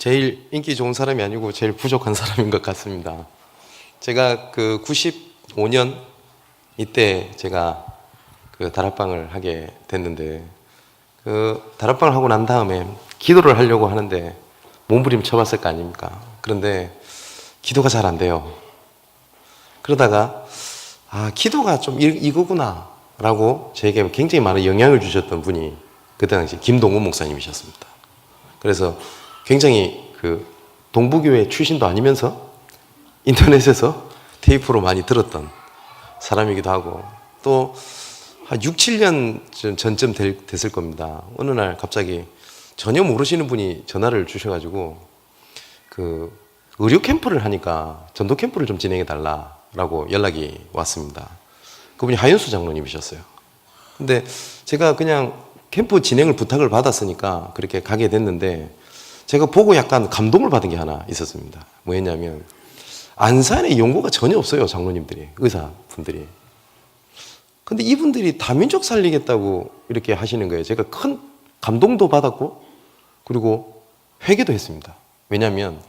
제일 인기 좋은 사람이 아니고 제일 부족한 사람인 것 같습니다. 제가 그 95년 이때 제가 그 다락방을 하게 됐는데, 그 다락방을 하고 난 다음에 기도를 하려고 하는데 몸부림쳐봤을 거 아닙니까? 그런데 기도가 잘 안 돼요. 그러다가 기도가 좀 이거구나 라고 저에게 굉장히 많은 영향을 주셨던 분이 그때 당시 김동훈 목사님이셨습니다. 그래서 굉장히 그 동부교회 출신도 아니면서 인터넷에서 테이프로 많이 들었던 사람이기도 하고, 또 한 6, 7년 전쯤 됐을 겁니다. 어느 날 갑자기 전혀 모르시는 분이 전화를 주셔가지고 그 의료 캠프를 하니까 전도 캠프를 좀 진행해 달라라고 연락이 왔습니다. 그분이 하윤수 장로님이셨어요. 근데 제가 그냥 캠프 진행을 부탁을 받았으니까 그렇게 가게 됐는데, 제가 보고 약간 감동을 받은 게 하나 있었습니다. 뭐였냐면, 안산에 연고가 전혀 없어요, 장로님들이, 의사분들이. 근데 이분들이 다민족 살리겠다고 이렇게 하시는 거예요. 제가 큰 감동도 받았고, 그리고 회개도 했습니다. 왜냐하면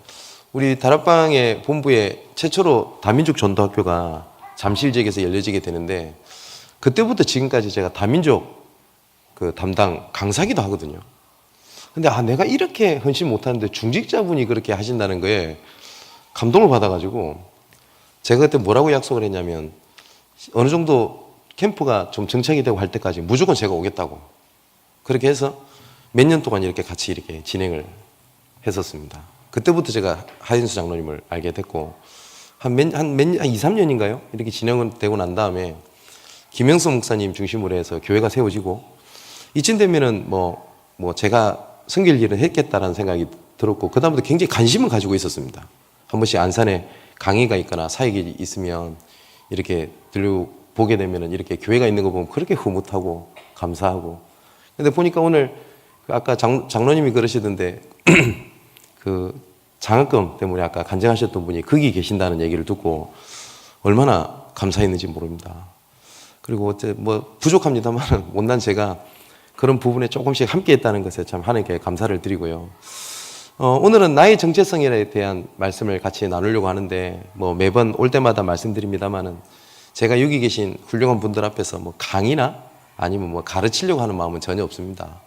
우리 다락방의 본부에 최초로 다민족 전도학교가 잠실 지역에서 열려지게 되는데, 그때부터 지금까지 제가 다민족 그 담당 강사기도 하거든요. 근데 내가 이렇게 헌신 못하는데 중직자분이 그렇게 하신다는 거에 감동을 받아가지고, 제가 그때 뭐라고 약속을 했냐면, 어느 정도 캠프가 좀 정착이 되고 할 때까지 무조건 제가 오겠다고, 그렇게 해서 몇 년 동안 이렇게 같이 이렇게 진행을 했었습니다. 그때부터 제가 하인수 장로님을 알게 됐고, 한 2, 3년인가요? 이렇게 진행되고 난 다음에 김영석 목사님 중심으로 해서 교회가 세워지고, 이쯤 되면은 뭐 제가 섬길 일은 했겠다라는 생각이 들었고, 그다음부터 굉장히 관심을 가지고 있었습니다. 한 번씩 안산에 강의가 있거나 사역이 있으면 이렇게 들려보게 되면은 이렇게 교회가 있는 거 보면 그렇게 흐뭇하고 감사하고. 근데 보니까 오늘 아까 장로님이 그러시던데 그 장학금 때문에 아까 간증하셨던 분이 거기 계신다는 얘기를 듣고 얼마나 감사했는지 모릅니다. 그리고 뭐 부족합니다만 못난 제가 그런 부분에 조금씩 함께 했다는 것에 참 하나님께 감사를 드리고요. 오늘은 나의 정체성에 대한 말씀을 같이 나누려고 하는데, 뭐 매번 올 때마다 말씀드립니다만은 제가 여기 계신 훌륭한 분들 앞에서 뭐 강의나 아니면 뭐 가르치려고 하는 마음은 전혀 없습니다.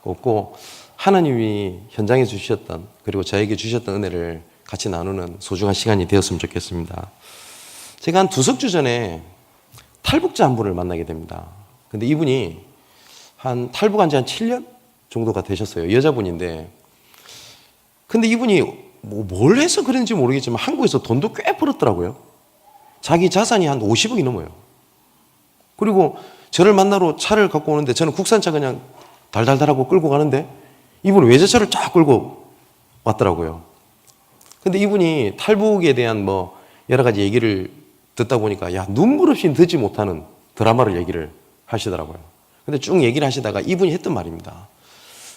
없고, 하나님이 현장에 주셨던, 그리고 저에게 주셨던 은혜를 같이 나누는 소중한 시간이 되었으면 좋겠습니다. 제가 한 2석 주 전에 탈북자 한 분을 만나게 됩니다. 근데 이분이 탈북한 지 한 7년 정도가 되셨어요. 여자분인데, 근데 이분이 뭘 해서 그런지 모르겠지만 한국에서 돈도 꽤 벌었더라고요. 자기 자산이 한 50억이 넘어요. 그리고 저를 만나러 차를 갖고 오는데, 저는 국산차 그냥 달달달하고 끌고 가는데 이분은 외제차를 쫙 끌고 왔더라고요. 근데 이분이 탈북에 대한 뭐 여러 가지 얘기를 듣다 보니까 눈물 없이 듣지 못하는 드라마를 얘기를 하시더라고요. 근데 쭉 얘기를 하시다가 이분이 했던 말입니다.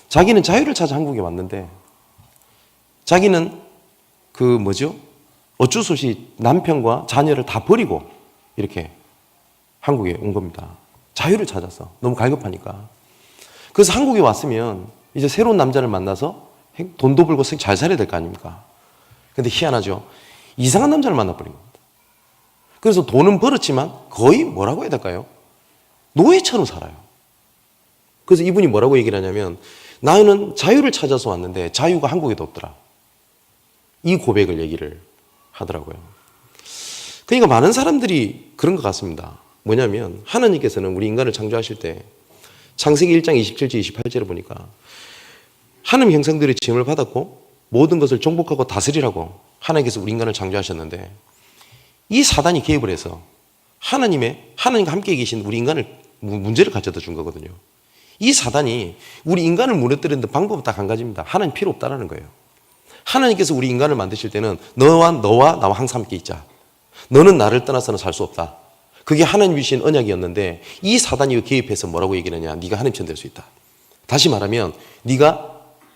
자기는 자유를 찾아 한국에 왔는데, 자기는 어쩔 수 없이 남편과 자녀를 다 버리고 이렇게 한국에 온 겁니다. 자유를 찾아서. 너무 갈급하니까. 그래서 한국에 왔으면 이제 새로운 남자를 만나서 돈도 벌고 잘 살아야 될 거 아닙니까? 근데 희한하죠. 이상한 남자를 만나버린 겁니다. 그래서 돈은 벌었지만 거의 뭐라고 해야 될까요? 노예처럼 살아요. 그래서 이분이 뭐라고 얘기를 하냐면, 나는 자유를 찾아서 왔는데 자유가 한국에도 없더라. 이 고백을 얘기를 하더라고요. 그러니까 많은 사람들이 그런 것 같습니다. 뭐냐면, 하나님께서는 우리 인간을 창조하실 때 창세기 1장 27절 28절을 보니까 하나님 형상들의 지음을 받았고 모든 것을 정복하고 다스리라고 하나님께서 우리 인간을 창조하셨는데, 이 사단이 개입을 해서 하나님과 함께 계신 우리 인간을 문제를 가져다 준 거거든요. 이 사단이 우리 인간을 무너뜨리는 방법은 딱 한 가지입니다. 하나님 필요 없다라는 거예요. 하나님께서 우리 인간을 만드실 때는 너와 나와 항상 함께 있자. 너는 나를 떠나서는 살 수 없다. 그게 하나님이 주신 언약이었는데, 이 사단이 개입해서 뭐라고 얘기하느냐. 네가 하나님처럼 될 수 있다. 다시 말하면 네가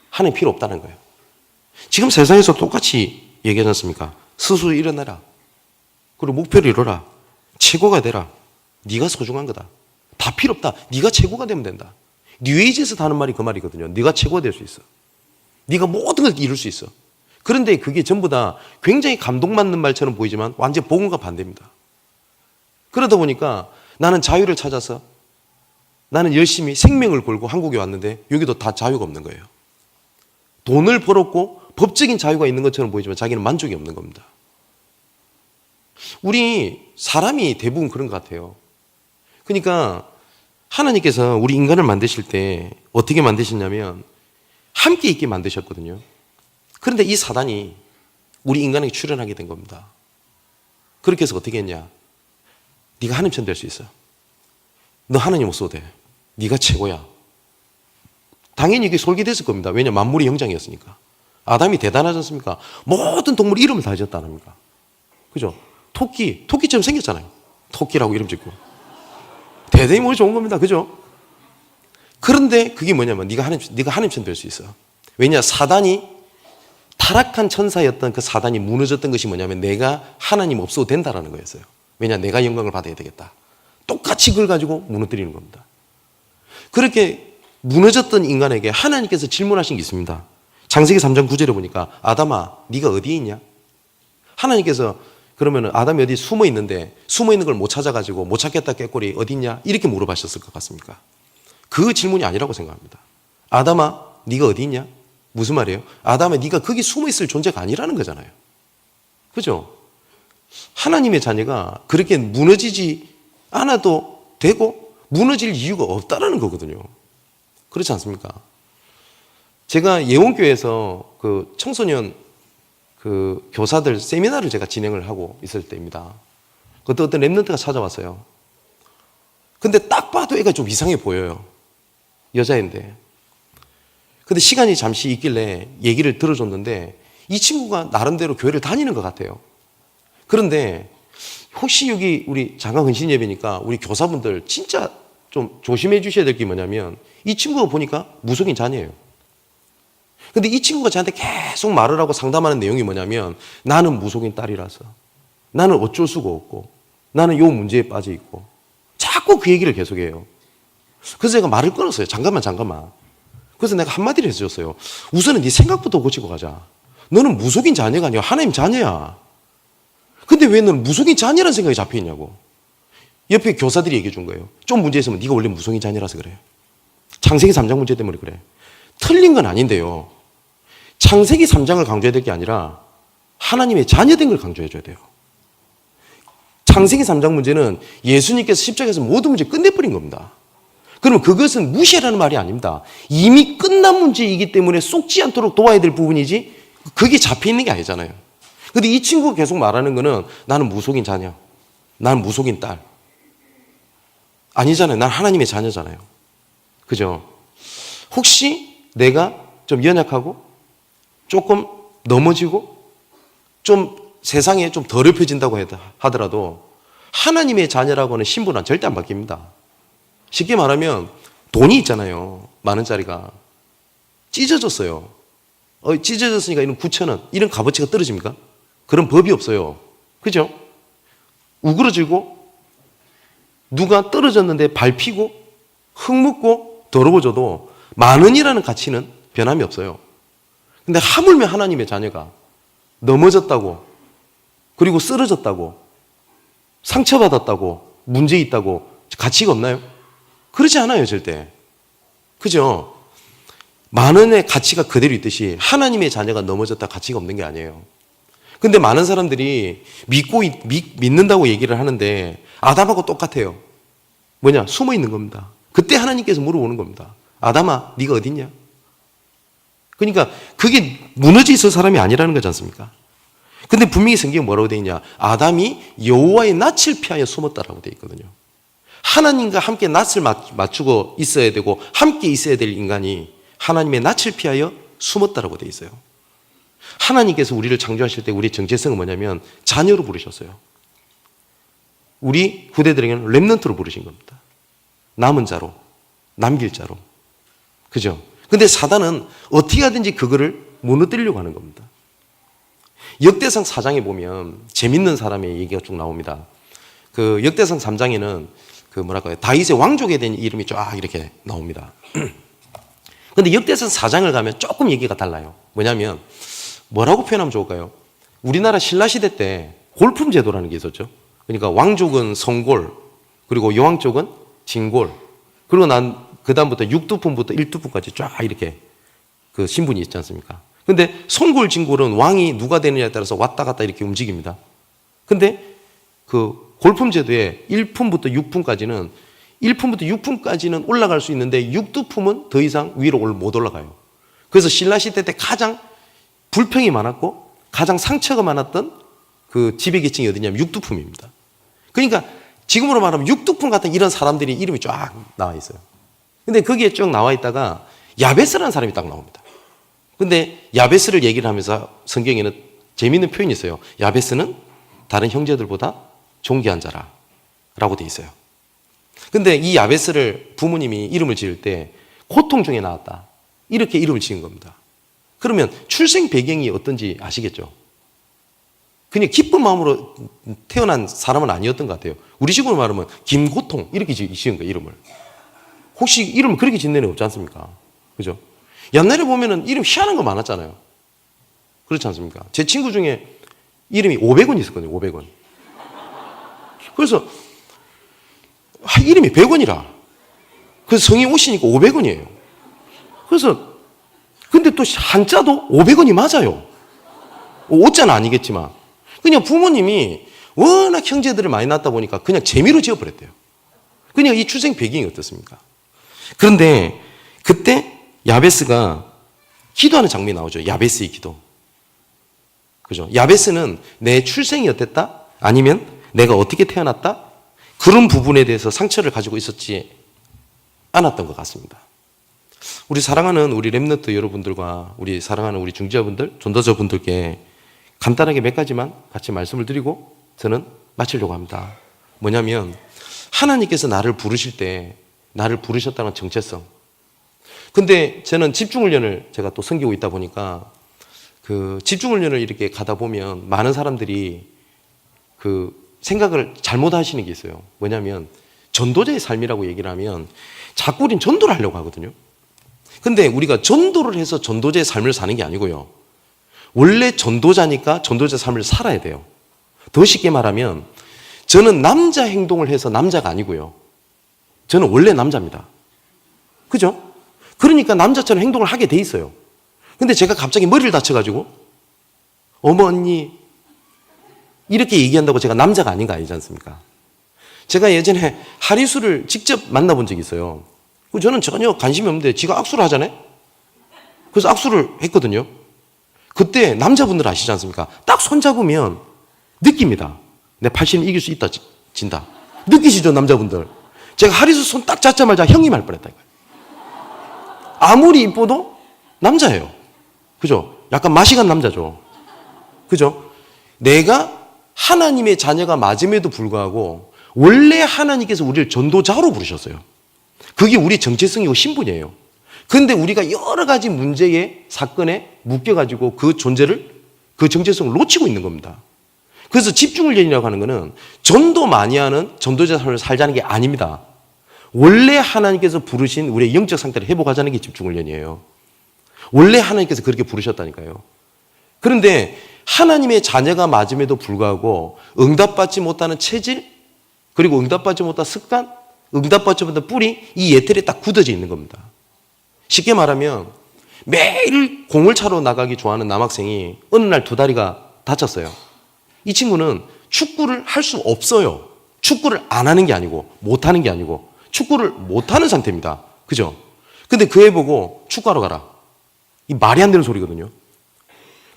하나님 필요 없다는 거예요. 지금 세상에서 똑같이 얘기하지 않습니까? 스스로 일어나라. 그리고 목표를 이뤄라. 최고가 되라. 네가 소중한 거다. 다 필요 없다. 네가 최고가 되면 된다. 뉴에이지에서 하는 말이 그 말이거든요. 네가 최고가 될 수 있어. 네가 모든 걸 이룰 수 있어. 그런데 그게 전부 다 굉장히 감동받는 말처럼 보이지만 완전 복음과 반대입니다. 그러다 보니까 나는 자유를 찾아서 나는 열심히 생명을 걸고 한국에 왔는데 여기도 다 자유가 없는 거예요. 돈을 벌었고 법적인 자유가 있는 것처럼 보이지만 자기는 만족이 없는 겁니다. 우리 사람이 대부분 그런 것 같아요. 그러니까 하나님께서 우리 인간을 만드실 때 어떻게 만드셨냐면 함께 있게 만드셨거든요. 그런데 이 사단이 우리 인간에게 출현하게 된 겁니다. 그렇게 해서 어떻게 했냐? 네가 하나님처럼 될 수 있어. 너 하나님 없어도 돼. 네가 최고야. 당연히 이게 솔깃했을 겁니다. 왜냐? 만물이 영장이었으니까. 아담이 대단하지 않습니까? 모든 동물 이름을 다 지었다 안 합니까? 그죠? 토끼처럼 생겼잖아요. 토끼라고 이름 짓고. 대단히 머리 좋은 겁니다. 그죠? 그런데 그게 뭐냐면 네가 하나님처럼 될 수 있어. 왜냐? 사단이 타락한 천사였던 그 사단이 무너졌던 것이 뭐냐면 내가 하나님 없어도 된다라는 거였어요. 왜냐? 내가 영광을 받아야 되겠다. 똑같이 그걸 가지고 무너뜨리는 겁니다. 그렇게 무너졌던 인간에게 하나님께서 질문하신 게 있습니다. 창세기 3장 9절에 보니까 아담아 네가 어디에 있냐? 하나님께서 그러면 아담이 어디 숨어 있는데 숨어 있는 걸 못 찾아가지고 못 찾겠다 꾀꼬리 어디 있냐? 이렇게 물어보셨을 것 같습니까? 그 질문이 아니라고 생각합니다. 아담아 네가 어디 있냐? 무슨 말이에요? 아담아 네가 거기 숨어 있을 존재가 아니라는 거잖아요. 그죠? 하나님의 자녀가 그렇게 무너지지 않아도 되고 무너질 이유가 없다라는 거거든요. 그렇지 않습니까? 제가 예원교회에서 그 청소년 그 교사들 세미나를 제가 진행을 하고 있을 때입니다. 그때 어떤 랩런트가 찾아왔어요. 근데 딱 봐도 애가 좀 이상해 보여요. 여자인데. 근데 시간이 잠시 있길래 얘기를 들어줬는데 이 친구가 나름대로 교회를 다니는 것 같아요. 그런데 혹시 여기 우리 장강 헌신 예배니까 우리 교사분들 진짜 좀 조심해 주셔야 될 게 뭐냐면 이 친구가 보니까 무속인 자녀예요. 근데 이 친구가 저한테 계속 말을 하고 상담하는 내용이 뭐냐면 나는 무속인 딸이라서 나는 어쩔 수가 없고 나는 요 문제에 빠져 있고 자꾸 그 얘기를 계속해요. 그래서 제가 말을 끊었어요. 잠깐만. 그래서 내가 한마디를 해줬어요. 우선은 네 생각부터 고치고 가자. 너는 무속인 자녀가 아니야. 하나님 자녀야. 근데 왜 너는 무속인 자녀라는 생각이 잡혀있냐고. 옆에 교사들이 얘기해 준 거예요. 좀 문제 있으면 네가 원래 무속인 자녀라서 그래. 창세기 3장 문제 때문에 그래. 틀린 건 아닌데요. 창세기 3장을 강조해야 될 게 아니라 하나님의 자녀된 걸 강조해 줘야 돼요. 창세기 3장 문제는 예수님께서 십자가에서 모든 문제 끝내버린 겁니다. 그러면 그것은 무시하라는 말이 아닙니다. 이미 끝난 문제이기 때문에 속지 않도록 도와야 될 부분이지 그게 잡혀있는 게 아니잖아요. 근데 이 친구가 계속 말하는 거는 나는 무속인 자녀, 나는 무속인 딸. 아니잖아요. 난 하나님의 자녀잖아요. 그죠? 혹시 내가 좀 연약하고 조금 넘어지고 좀 세상에 좀 더럽혀진다고 하더라도 하나님의 자녀라고 하는 신분은 절대 안 바뀝니다. 쉽게 말하면 돈이 있잖아요. 만 원짜리가 찢어졌어요. 찢어졌으니까 이런 9,000원 이런 값어치가 떨어집니까? 그런 법이 없어요. 그죠? 우그러지고 누가 떨어졌는데 밟히고 흙 묻고 더러워져도 만 원이라는 가치는 변함이 없어요. 근데 하물며 하나님의 자녀가 넘어졌다고 그리고 쓰러졌다고 상처받았다고 문제 있다고 가치가 없나요? 그렇지 않아요, 절대. 그죠? 만 원의 가치가 그대로 있듯이 하나님의 자녀가 넘어졌다 가치가 없는 게 아니에요. 근데 많은 사람들이 믿는다고 얘기를 하는데 아담하고 똑같아요. 뭐냐? 숨어 있는 겁니다. 그때 하나님께서 물어보는 겁니다. 아담아, 네가 어디 있냐? 그러니까 그게 무너져 있을 사람이 아니라는 거지 않습니까? 근데 분명히 성경에 뭐라고 되어 있냐? 아담이 여호와의 낯을 피하여 숨었다라고 되어 있거든요. 하나님과 함께 낯을 맞추고 있어야 되고 함께 있어야 될 인간이 하나님의 낯을 피하여 숨었다라고 되어 있어요. 하나님께서 우리를 창조하실 때 우리의 정체성은 뭐냐면 자녀로 부르셨어요. 우리 후대들에게는 렘넌트로 부르신 겁니다. 남은 자로, 남길 자로. 그죠? 근데 사단은 어떻게 하든지 그거를 무너뜨리려고 하는 겁니다. 역대상 4장에 보면 재밌는 사람의 얘기가 쭉 나옵니다. 그 역대상 3장에는 그 뭐랄까요, 다윗의 왕족에 대한 이름이 쫙 이렇게 나옵니다. 근데 역대상 4장을 가면 조금 얘기가 달라요. 뭐냐면 뭐라고 표현하면 좋을까요? 우리나라 신라시대 때 골품 제도라는 게 있었죠. 그러니까 왕족은 성골, 그리고 여왕 쪽은 진골, 그리고 그다음부터 6두품부터 1두품까지 쫙 이렇게 그 신분이 있지 않습니까? 근데 성골, 진골은 왕이 누가 되느냐에 따라서 왔다 갔다 이렇게 움직입니다. 근데 그 골품 제도에 1품부터 6품까지는 1품부터 6품까지는 올라갈 수 있는데 6두품은 더 이상 위로 못 올라가요. 그래서 신라시대 때 가장 불평이 많았고 가장 상처가 많았던 그 지배계층이 어디냐면 6두품입니다. 그러니까 지금으로 말하면 6두품 같은 이런 사람들이 이름이 쫙 나와 있어요. 근데 거기에 쭉 나와 있다가 야베스라는 사람이 딱 나옵니다. 근데 야베스를 얘기를 하면서 성경에는 재미있는 표현이 있어요. 야베스는 다른 형제들보다 존귀한 자라 라고 돼 있어요. 근데 이 야베스를 부모님이 이름을 지을 때 고통 중에 나왔다, 이렇게 이름을 지은 겁니다. 그러면 출생 배경이 어떤지 아시겠죠? 그냥 기쁜 마음으로 태어난 사람은 아니었던 것 같아요. 우리 식으로 말하면 김고통 이렇게 지은 거예요, 이름을. 혹시 이름을 그렇게 짓는 애는 없지 않습니까? 그죠? 옛날에 보면은 이름 희한한 거 많았잖아요. 그렇지 않습니까? 제 친구 중에 이름이 500원 있었거든요, 500원. 그래서 이름이 100원이라. 그래서 성이 오시니까 500원이에요. 그래서 근데 또 한자도 500원이 맞아요. 오자는 아니겠지만. 그냥 부모님이 워낙 형제들을 많이 낳다 보니까 그냥 재미로 지어버렸대요. 그냥 이 출생 배경이 어떻습니까? 그런데 그때 야베스가 기도하는 장면이 나오죠. 야베스의 기도. 그죠? 야베스는 내 출생이 어땠다? 아니면 내가 어떻게 태어났다? 그런 부분에 대해서 상처를 가지고 있었지 않았던 것 같습니다. 우리 사랑하는 우리 렘넌트 여러분들과 우리 사랑하는 우리 중지자분들, 전도자분들께 간단하게 몇 가지만 같이 말씀을 드리고 저는 마치려고 합니다. 뭐냐면 하나님께서 나를 부르실 때 나를 부르셨다는 정체성. 근데 저는 집중훈련을 제가 또 섬기고 있다 보니까 그 집중훈련을 이렇게 가다 보면 많은 사람들이 그 생각을 잘못 하시는 게 있어요. 뭐냐면 전도자의 삶이라고 얘기를 하면 자꾸 우린 전도를 하려고 하거든요. 근데 우리가 전도를 해서 전도자의 삶을 사는 게 아니고요. 원래 전도자니까 전도자 삶을 살아야 돼요. 더 쉽게 말하면 저는 남자 행동을 해서 남자가 아니고요. 저는 원래 남자입니다. 그죠? 그러니까 남자처럼 행동을 하게 돼 있어요. 근데 제가 갑자기 머리를 다쳐가지고 어머 언니 이렇게 얘기한다고 제가 남자가 아닌 거 아니지 않습니까? 제가 예전에 하리수를 직접 만나본 적이 있어요. 저는 전혀 관심이 없는데 지가 악수를 하잖아요. 그래서 악수를 했거든요. 그때 남자분들 아시지 않습니까? 딱 손잡으면 느낍니다. 내 팔씨는 이길 수 있다, 진다. 느끼시죠, 남자분들? 제가 하리수 손 딱 잡자마자 형님 할 뻔했다. 아무리 이뻐도 남자예요. 그죠? 약간 마시간 남자죠. 그죠? 내가 하나님의 자녀가 맞음에도 불구하고 원래 하나님께서 우리를 전도자로 부르셨어요. 그게 우리 정체성이고 신분이에요. 그런데 우리가 여러 가지 문제의 사건에 묶여가지고 그 존재를, 그 정체성을 놓치고 있는 겁니다. 그래서 집중훈련이라고 하는 것은 전도 많이 하는 전도자 삶을 살자는 게 아닙니다. 원래 하나님께서 부르신 우리의 영적 상태를 회복하자는 게 집중훈련이에요. 원래 하나님께서 그렇게 부르셨다니까요. 그런데 하나님의 자녀가 맞음에도 불구하고 응답받지 못하는 체질, 그리고 응답받지 못한 습관, 응답받지 못한 뿌리, 이 예틀에 딱 굳어져 있는 겁니다. 쉽게 말하면 매일 공을 차러 나가기 좋아하는 남학생이 어느 날 두 다리가 다쳤어요. 이 친구는 축구를 할 수 없어요. 축구를 안 하는 게 아니고 못 하는 게 아니고 축구를 못 하는 상태입니다. 그죠? 근데 그 애 보고 축구하러 가라. 이 말이 안 되는 소리거든요.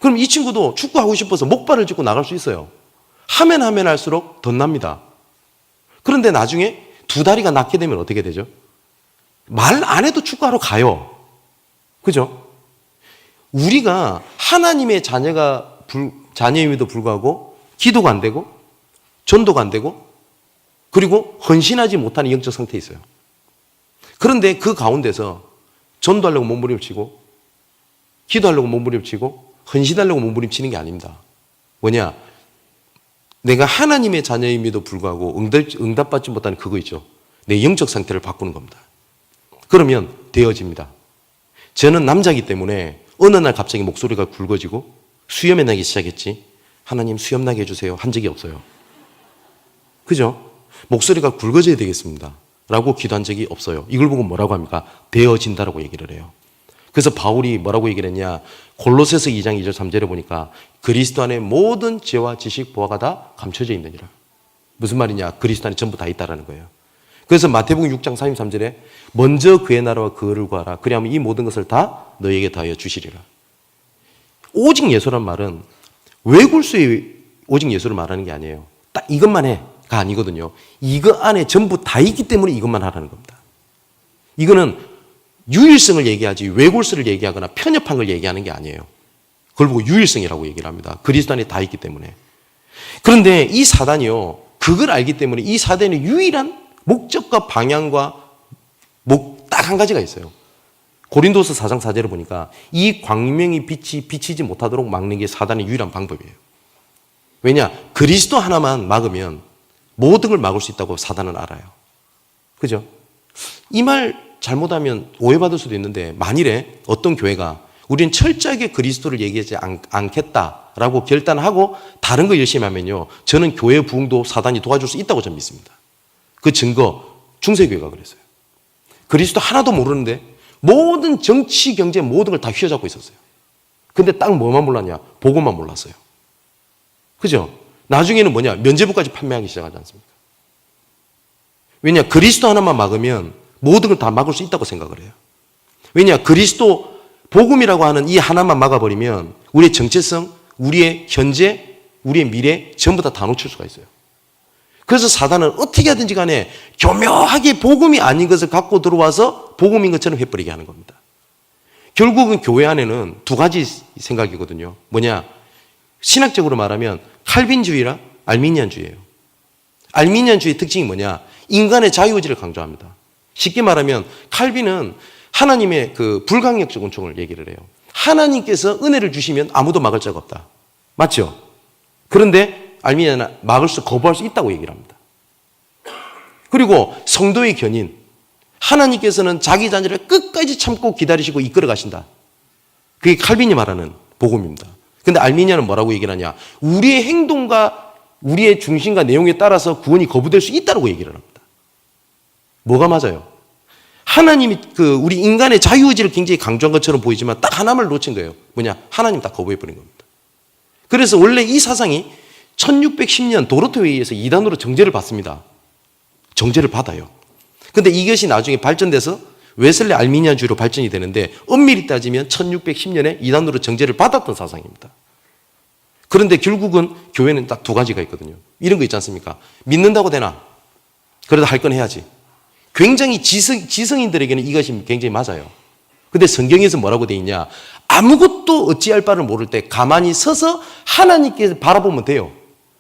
그럼 이 친구도 축구하고 싶어서 목발을 짚고 나갈 수 있어요. 하면 할수록 덧납니다. 그런데 나중에 두 다리가 낫게 되면 어떻게 되죠? 말 안 해도 축구하러 가요. 그죠? 우리가 하나님의 자녀임에도 불구하고 기도가 안 되고 전도가 안 되고 그리고 헌신하지 못하는 영적 상태에 있어요. 그런데 그 가운데서 전도하려고 몸부림치고 기도하려고 몸부림치고 헌신하려고 몸부림치는 게 아닙니다. 뭐냐? 내가 하나님의 자녀임에도 불구하고 응답받지 못하는 그거 있죠. 내 영적 상태를 바꾸는 겁니다. 그러면 되어집니다. 저는 남자이기 때문에 어느 날 갑자기 목소리가 굵어지고 수염이 나기 시작했지. 하나님 수염 나게 해주세요. 한 적이 없어요. 그죠? 목소리가 굵어져야 되겠습니다. 라고 기도한 적이 없어요. 이걸 보고 뭐라고 합니까? 되어진다라고 얘기를 해요. 그래서 바울이 뭐라고 얘기를 했냐? 골로새서 2장 2절 3절에 보니까 그리스도 안에 모든 지혜와 지식 보화가 다 감춰져 있느니라. 무슨 말이냐? 그리스도 안에 전부 다 있다라는 거예요. 그래서 마태복음 6장 33절에 먼저 그의 나라와 그를 구하라. 그리하면 이 모든 것을 다 너에게 더하여 주시리라. 오직 예수란 말은 외골수의 오직 예수를 말하는 게 아니에요. 딱 이것만 해가 아니거든요. 이거 안에 전부 다 있기 때문에 이것만 하라는 겁니다. 이거는 유일성을 얘기하지 외골수를 얘기하거나 편협한 걸 얘기하는 게 아니에요. 그걸 보고 유일성이라고 얘기를 합니다. 그리스도 안에 다 있기 때문에. 그런데 이 사단이요. 그걸 알기 때문에 이 사단의 유일한 목적과 방향과 딱 한 가지가 있어요. 고린도서 4장 4절을 보니까 이 광명이 빛이 비치지 못하도록 막는 게 사단의 유일한 방법이에요. 왜냐? 그리스도 하나만 막으면 모든 걸 막을 수 있다고 사단은 알아요. 그죠? 이 말 잘못하면 오해받을 수도 있는데 만일에 어떤 교회가 우리는 철저하게 그리스도를 얘기하지 않겠다라고 결단하고 다른 거 열심히 하면요. 저는 교회 부흥도 사단이 도와줄 수 있다고 저는 믿습니다. 그 증거 중세교회가 그랬어요. 그리스도 하나도 모르는데 모든 정치, 경제 모든 걸 다 휘어잡고 있었어요. 근데 딱 뭐만 몰랐냐? 복음만 몰랐어요. 그죠? 나중에는 뭐냐? 면죄부까지 판매하기 시작하지 않습니까? 왜냐? 그리스도 하나만 막으면 모든 걸 다 막을 수 있다고 생각을 해요. 왜냐? 그리스도 복음이라고 하는 이 하나만 막아버리면 우리의 정체성, 우리의 현재, 우리의 미래 전부 다 놓칠 수가 있어요. 그래서 사단은 어떻게 하든지 간에 교묘하게 복음이 아닌 것을 갖고 들어와서 복음인 것처럼 해버리게 하는 겁니다. 결국은 교회 안에는 두 가지 생각이거든요. 뭐냐? 신학적으로 말하면 칼빈주의랑 알미니안주의예요. 알미니안주의의 특징이 뭐냐? 인간의 자유의지를 강조합니다. 쉽게 말하면 칼빈은 하나님의 그 불강력적 은총을 얘기를 해요. 하나님께서 은혜를 주시면 아무도 막을 자가 없다. 맞죠? 그런데 알미니아는 막을 수, 거부할 수 있다고 얘기를 합니다. 그리고 성도의 견인, 하나님께서는 자기 자녀를 끝까지 참고 기다리시고 이끌어 가신다. 그게 칼빈이 말하는 복음입니다. 근데 알미니아는 뭐라고 얘기를 하냐? 우리의 행동과 우리의 중심과 내용에 따라서 구원이 거부될 수 있다고 얘기를 합니다. 뭐가 맞아요? 하나님이 우리 인간의 자유의지를 굉장히 강조한 것처럼 보이지만 딱 하나만 놓친 거예요. 뭐냐? 하나님 다 거부해버린 겁니다. 그래서 원래 이 사상이 1610년 도로토에 의해서 이단으로 정죄를 받습니다. 정죄를 받아요. 근데 이것이 나중에 발전돼서 웨슬리 알미니아주의로 발전이 되는데 엄밀히 따지면 1610년에 이단으로 정죄를 받았던 사상입니다. 그런데 결국은 교회는 딱 두 가지가 있거든요. 이런 거 있지 않습니까? 믿는다고 되나? 그래도 할 건 해야지. 굉장히 지성인들에게는 이것이 굉장히 맞아요. 근데 성경에서 뭐라고 돼 있냐? 아무것도 어찌할 바를 모를 때 가만히 서서 하나님께 바라보면 돼요.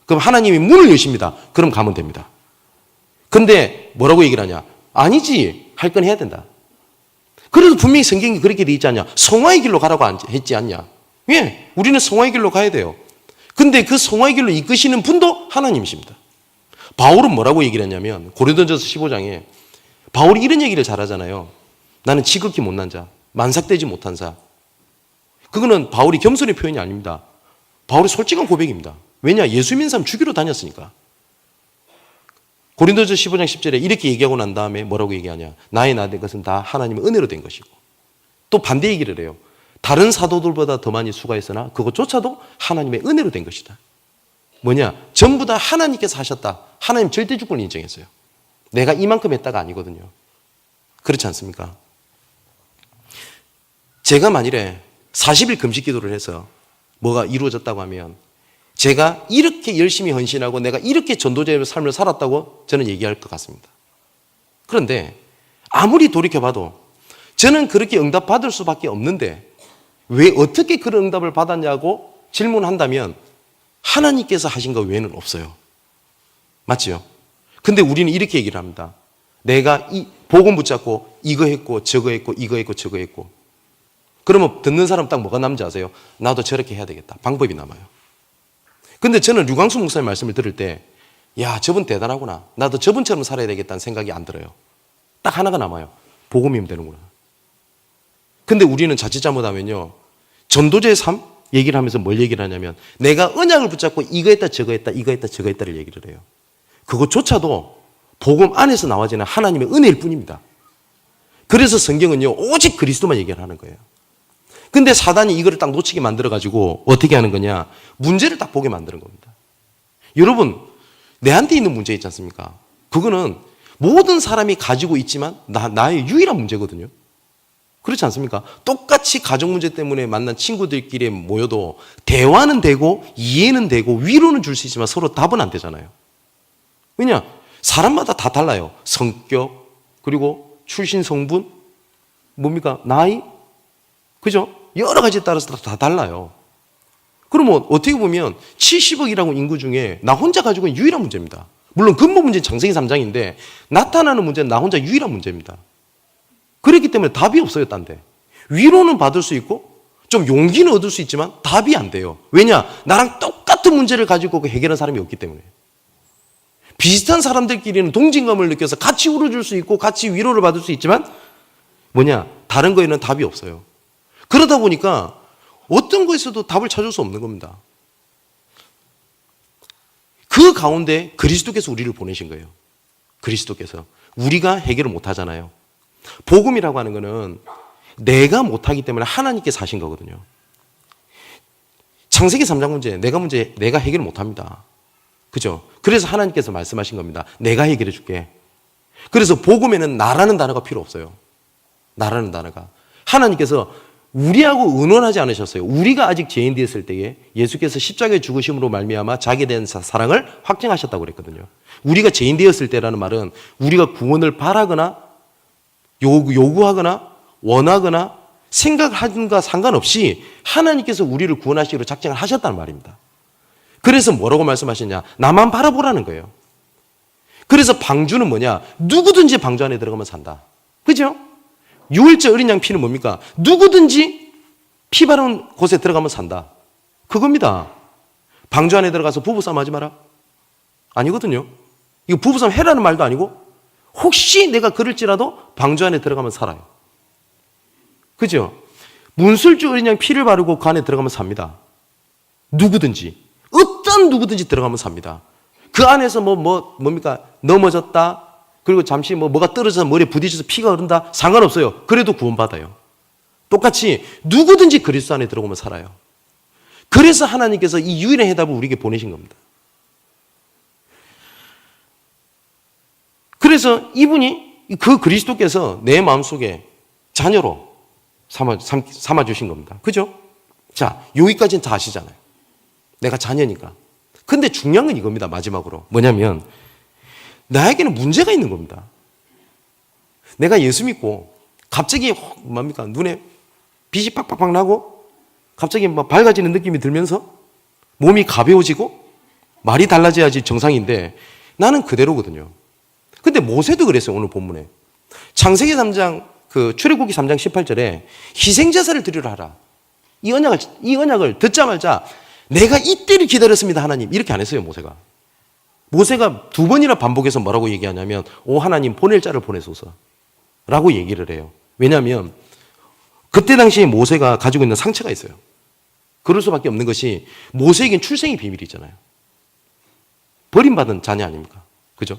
그럼 하나님이 문을 여십니다. 그럼 가면 됩니다. 근데 뭐라고 얘기를 하냐? 아니지. 할 건 해야 된다. 그래도 분명히 성경이 그렇게 돼 있지 않냐? 성화의 길로 가라고 했지 않냐? 예, 우리는 성화의 길로 가야 돼요. 근데 그 성화의 길로 이끄시는 분도 하나님이십니다. 바울은 뭐라고 얘기를 했냐면 고린도전서 15장에 바울이 이런 얘기를 잘하잖아요. 나는 지극히 못난 자, 만삭되지 못한 자. 그거는 바울이 겸손의 표현이 아닙니다. 바울이 솔직한 고백입니다. 왜냐? 예수 믿는 사람 죽이러 다녔으니까. 고린도전서 15장 10절에 이렇게 얘기하고 난 다음에 뭐라고 얘기하냐? 나의 나된 것은 다 하나님의 은혜로 된 것이고. 또 반대 얘기를 해요. 다른 사도들보다 더 많이 수고했으나 그것조차도 하나님의 은혜로 된 것이다. 뭐냐? 전부 다 하나님께서 하셨다. 하나님 절대 주권을 인정했어요. 내가 이만큼 했다가 아니거든요. 그렇지 않습니까? 제가 만일에 40일 금식 기도를 해서 뭐가 이루어졌다고 하면 제가 이렇게 열심히 헌신하고 내가 이렇게 전도자의 삶을 살았다고 저는 얘기할 것 같습니다. 그런데 아무리 돌이켜봐도 저는 그렇게 응답받을 수밖에 없는데 왜 어떻게 그런 응답을 받았냐고 질문한다면 하나님께서 하신 것 외에는 없어요. 맞지요? 근데 우리는 이렇게 얘기를 합니다. 내가 이 복음 붙잡고 이거 했고 저거 했고 이거 했고 저거 했고 그러면 듣는 사람 딱 뭐가 남지 아세요? 나도 저렇게 해야 되겠다. 방법이 남아요. 근데 저는 류광수 목사님 말씀을 들을 때 야, 저분 대단하구나. 나도 저분처럼 살아야 되겠다는 생각이 안 들어요. 딱 하나가 남아요. 복음이면 되는구나. 근데 우리는 자칫 잘못하면요. 전도자의 삶, 얘기를 하면서 뭘 얘기를 하냐면 내가 언약을 붙잡고 이거 했다 저거 했다 이거 했다 저거 했다를 얘기를 해요. 그것조차도 복음 안에서 나와지는 하나님의 은혜일 뿐입니다. 그래서 성경은요 오직 그리스도만 얘기를 하는 거예요. 근데 사단이 이거를 딱 놓치게 만들어가지고 어떻게 하는 거냐, 문제를 딱 보게 만드는 겁니다. 여러분, 내한테 있는 문제 있지 않습니까? 그거는 모든 사람이 가지고 있지만 나의 유일한 문제거든요. 그렇지 않습니까? 똑같이 가족 문제 때문에 만난 친구들끼리 모여도 대화는 되고 이해는 되고 위로는 줄 수 있지만 서로 답은 안 되잖아요. 왜냐? 사람마다 다 달라요. 성격, 그리고 출신 성분, 뭡니까? 나이, 그죠? 여러 가지에 따라서 다 달라요. 그러면 어떻게 보면 70억이라고 인구 중에 나 혼자 가지고 있는 유일한 문제입니다. 물론 근본 문제는 창세기 3장인데 나타나는 문제는 나 혼자 유일한 문제입니다. 그렇기 때문에 답이 없어요, 딴 데. 위로는 받을 수 있고 좀 용기는 얻을 수 있지만 답이 안 돼요. 왜냐? 나랑 똑같은 문제를 가지고 해결한 사람이 없기 때문에. 비슷한 사람들끼리는 동진감을 느껴서 같이 울어줄 수 있고 같이 위로를 받을 수 있지만 다른 거에는 답이 없어요. 그러다 보니까 어떤 거에서도 답을 찾을 수 없는 겁니다. 그 가운데 그리스도께서 우리를 보내신 거예요. 그리스도께서. 우리가 해결을 못 하잖아요. 복음이라고 하는 거는 내가 못하기 때문에 하나님께서 하신 거거든요. 창세기 3장 문제, 내가 해결을 못합니다. 그죠? 그래서 하나님께서 말씀하신 겁니다. 내가 해결해 줄게. 그래서 복음에는 나라는 단어가 필요 없어요. 나라는 단어가. 하나님께서 우리하고 의논하지 않으셨어요. 우리가 아직 죄인 되었을 때에 예수께서 십자가에 죽으심으로 말미암아 자기에 대한 사랑을 확증하셨다고 그랬거든요. 우리가 죄인 되었을 때라는 말은 우리가 구원을 바라거나 요구하거나 원하거나 생각하는 것과 상관없이 하나님께서 우리를 구원하시기로 작정을 하셨다는 말입니다. 그래서 뭐라고 말씀하셨냐? 나만 바라보라는 거예요. 그래서 방주는 뭐냐? 누구든지 방주 안에 들어가면 산다. 그죠? 유월절 어린 양 피는 뭡니까? 누구든지 피 바른 곳에 들어가면 산다. 그겁니다. 방주 안에 들어가서 부부싸움 하지 마라. 아니거든요. 이거 부부싸움 해라는 말도 아니고 혹시 내가 그럴지라도 방주 안에 들어가면 살아요. 그죠? 문술주 어린 양 피를 바르고 그 안에 들어가면 삽니다. 누구든지. 어떤 누구든지 들어가면 삽니다. 그 안에서 뭡니까? 넘어졌다. 그리고 잠시 뭐가 떨어져서 머리에 부딪혀서 피가 흐른다. 상관없어요. 그래도 구원받아요. 똑같이 누구든지 그리스도 안에 들어오면 살아요. 그래서 하나님께서 이 유일한 해답을 우리에게 보내신 겁니다. 그래서 이분이 그 그리스도께서 내 마음속에 자녀로 삼아주신 겁니다. 그죠? 자, 여기까지는 다 아시잖아요. 내가 자녀니까. 근데 중요한 건 이겁니다. 마지막으로. 뭐냐면 나에게는 문제가 있는 겁니다. 내가 예수 믿고 갑자기 눈에 빛이 팍팍팍 나고 갑자기 밝아지는 느낌이 들면서 몸이 가벼워지고 말이 달라져야지 정상인데 나는 그대로거든요. 근데 모세도 그랬어요. 오늘 본문에. 창세기 3장 출애굽기 3장 18절에 희생제사를 드리러 하라. 이 언약을 듣자마자 내가 이때를 기다렸습니다. 하나님. 이렇게 안 했어요. 모세가 2번이나 반복해서 뭐라고 얘기하냐면 오 하나님 보낼 자를 보내소서 라고 얘기를 해요. 왜냐하면 그때 당시에 모세가 가지고 있는 상처가 있어요. 그럴 수밖에 없는 것이 모세에겐 출생이 비밀이잖아요. 버림받은 자녀 아닙니까? 그죠?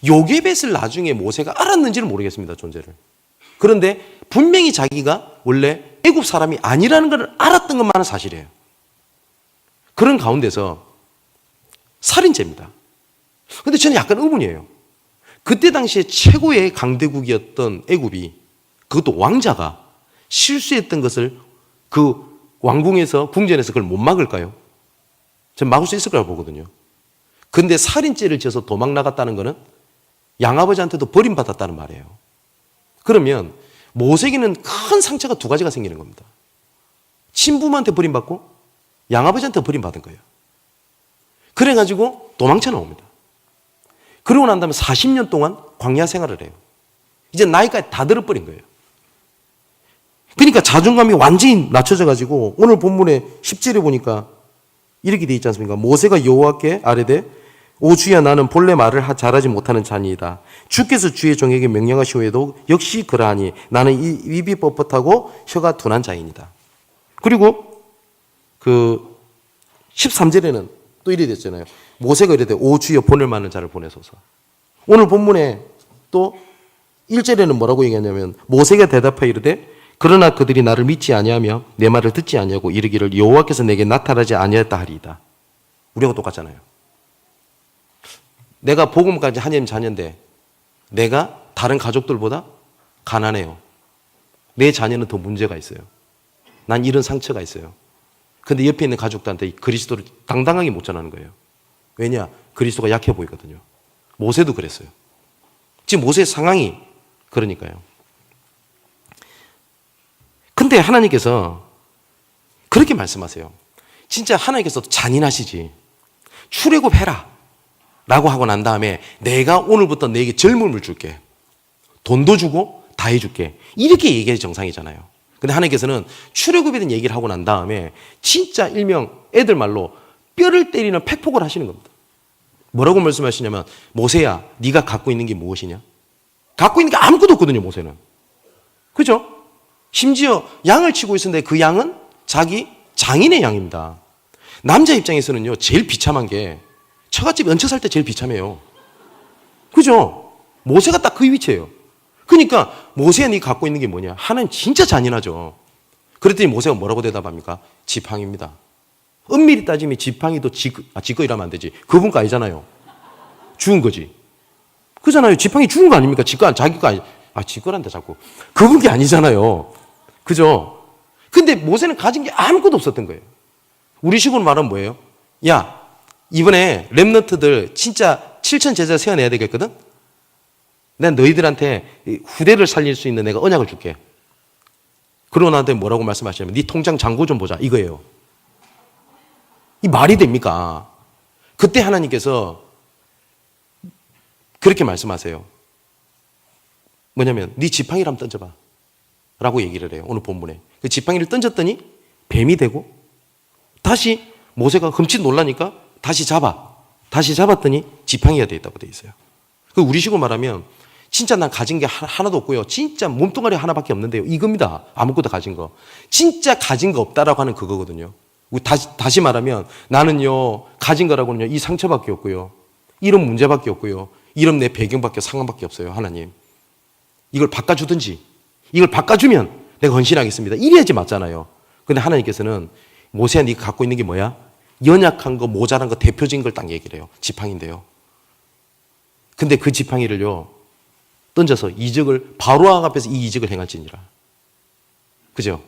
요게벳을 나중에 모세가 알았는지는 모르겠습니다. 존재를. 그런데 분명히 자기가 원래 애굽 사람이 아니라는 걸 알았던 것만은 사실이에요. 그런 가운데서 살인죄입니다. 근데 저는 약간 의문이에요. 그때 당시에 최고의 강대국이었던 애굽이 그것도 왕자가 실수했던 것을 그 왕궁에서 궁전에서 그걸 못 막을까요? 저는 막을 수 있을 거라고 보거든요. 근데 살인죄를 지어서 도망 나갔다는 것은 양아버지한테도 버림받았다는 말이에요. 그러면 모세에게는 큰 상처가 2가지가 생기는 겁니다. 친부모한테 버림받고 양아버지한테 버림받은 거예요. 그래가지고 도망쳐 나옵니다. 그러고 난 다음에 40년 동안 광야 생활을 해요. 이제 나이까지 다 들어버린 거예요. 그러니까 자존감이 완전히 낮춰져가지고 오늘 본문에 10절에 보니까 이렇게 돼 있지 않습니까? 모세가 여호와께 아뢰되 오 주야 나는 본래 말을 잘하지 못하는 자니이다. 주께서 주의 종에게 명령하시오에도 역시 그러하니 나는 입이 뻣뻣하고 혀가 둔한 자이니다. 그리고 그 13절에는 또 이래 됐잖아요. 모세가 이래 돼. 오 주여 보낼 만한 자를 보내소서. 오늘 본문에 또 1절에는 뭐라고 얘기하냐면 모세가 대답하여 이르되 그러나 그들이 나를 믿지 아니하며 내 말을 듣지 아니하고 이르기를 여호와께서 내게 나타나지 아니하였다 하리이다. 우리하고 똑같잖아요. 내가 복음까지 하나님 자녀인데 내가 다른 가족들보다 가난해요. 내 자녀는 더 문제가 있어요. 난 이런 상처가 있어요. 근데 옆에 있는 가족들한테 그리스도를 당당하게 못 전하는 거예요. 왜냐? 그리스도가 약해 보이거든요. 모세도 그랬어요. 지금 모세의 상황이 그러니까요. 근데 하나님께서 그렇게 말씀하세요. 진짜 하나님께서 잔인하시지. 출애굽해라 라고 하고 난 다음에 내가 오늘부터 너에게 젊음을 줄게. 돈도 주고 다 해줄게. 이렇게 얘기해야 정상이잖아요. 근데 하나님께서는 출애굽에 대한 얘기를 하고 난 다음에 진짜 일명 애들 말로 뼈를 때리는 팩폭을 하시는 겁니다. 뭐라고 말씀하시냐면 모세야 네가 갖고 있는 게 무엇이냐? 갖고 있는 게 아무것도 없거든요. 모세는. 그죠? 심지어 양을 치고 있었는데 그 양은 자기 장인의 양입니다. 남자 입장에서는요 제일 비참한 게 처갓집 얹혀 살 때 제일 비참해요. 그죠? 모세가 딱 그 위치예요. 그러니까 모세야 네 갖고 있는 게 뭐냐? 하나님 진짜 잔인하죠. 그랬더니 모세가 뭐라고 대답합니까? 지팡이입니다. 엄밀히 따지면 지팡이도 지거 이러면 안 되지. 그분 거 아니잖아요. 죽은 거지. 그잖아요. 지팡이 죽은 거 아닙니까? 자기 거 아니. 지거란다 자꾸. 그분 게 아니잖아요. 그죠? 근데 모세는 가진 게 아무것도 없었던 거예요. 우리 식으로 말하면 뭐예요? 야, 이번에 랩런트들 진짜 7천 제자 세워내야 되겠거든? 난 너희들한테 후대를 살릴 수 있는 내가 언약을 줄게. 그러고 나한테 뭐라고 말씀하시냐면 네 통장 잔고 좀 보자 이거예요. 이 말이 됩니까? 그때 하나님께서 그렇게 말씀하세요. 뭐냐면 네 지팡이를 한번 던져봐 라고 얘기를 해요. 오늘 본문에. 그 지팡이를 던졌더니 뱀이 되고 다시 모세가 흠칫 놀라니까 다시 잡았더니 지팡이가 되어 있다고 되어 있어요. 그 우리식으로 말하면 진짜 난 가진 게 하나도 없고요. 진짜 몸뚱아리 하나밖에 없는데요. 이겁니다. 아무것도 가진 거. 진짜 가진 거 없다라고 하는 그거거든요. 다시 말하면 나는요 가진 거라고는요 이 상처밖에 없고요. 이런 문제밖에 없고요. 이런 내 배경밖에 상황밖에 없어요. 하나님. 이걸 바꿔주든지 이걸 바꿔주면 내가 헌신하겠습니다. 이래야지 맞잖아요. 근데 하나님께서는 모세야 네가 갖고 있는 게 뭐야? 연약한 거 모자란 거 대표적인 걸 딱 얘기를 해요. 지팡이인데요. 근데 그 지팡이를요 던져서 이적을 바로왕 앞에서 이 이적을 행할지니라. 그죠?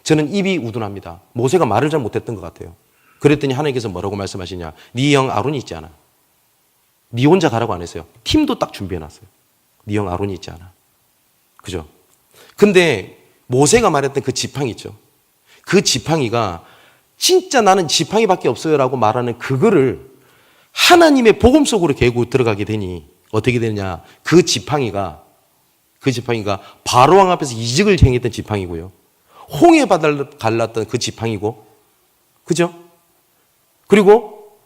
저는 입이 우둔합니다. 모세가 말을 잘 못했던 것 같아요. 그랬더니 하나님께서 뭐라고 말씀하시냐? 네 형 아론이 있지 않아. 네 혼자 가라고 안 했어요. 팀도 딱 준비해놨어요. 네 형 아론이 있지 않아. 그죠? 근데 모세가 말했던 그 지팡이 있죠. 그 지팡이가 진짜 나는 지팡이밖에 없어요 라고 말하는 그거를 하나님의 복음 속으로 개고 들어가게 되니 어떻게 되느냐? 그 지팡이가 바로왕 앞에서 이적을 행했던 지팡이고요. 홍해 바다를 갈랐던 그 지팡이고, 그죠? 그리고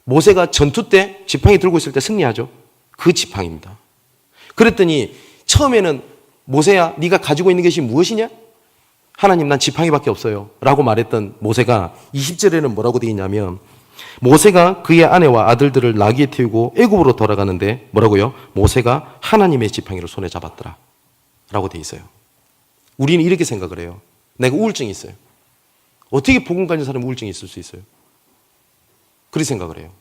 모세가 전투 때 지팡이 들고 있을 때 승리하죠. 그 지팡이입니다. 그랬더니 처음에는 모세야 네가 가지고 있는 것이 무엇이냐? 하나님 난 지팡이밖에 없어요 라고 말했던 모세가 20절에는 뭐라고 되어 있냐면 모세가 그의 아내와 아들들을 나귀에 태우고 애굽으로 돌아가는데 뭐라고요? 모세가 하나님의 지팡이를 손에 잡았더라 라고 되어 있어요. 우리는 이렇게 생각을 해요. 내가 우울증이 있어요. 어떻게 복음 가진 사람이 우울증이 있을 수 있어요? 그렇게 생각을 해요.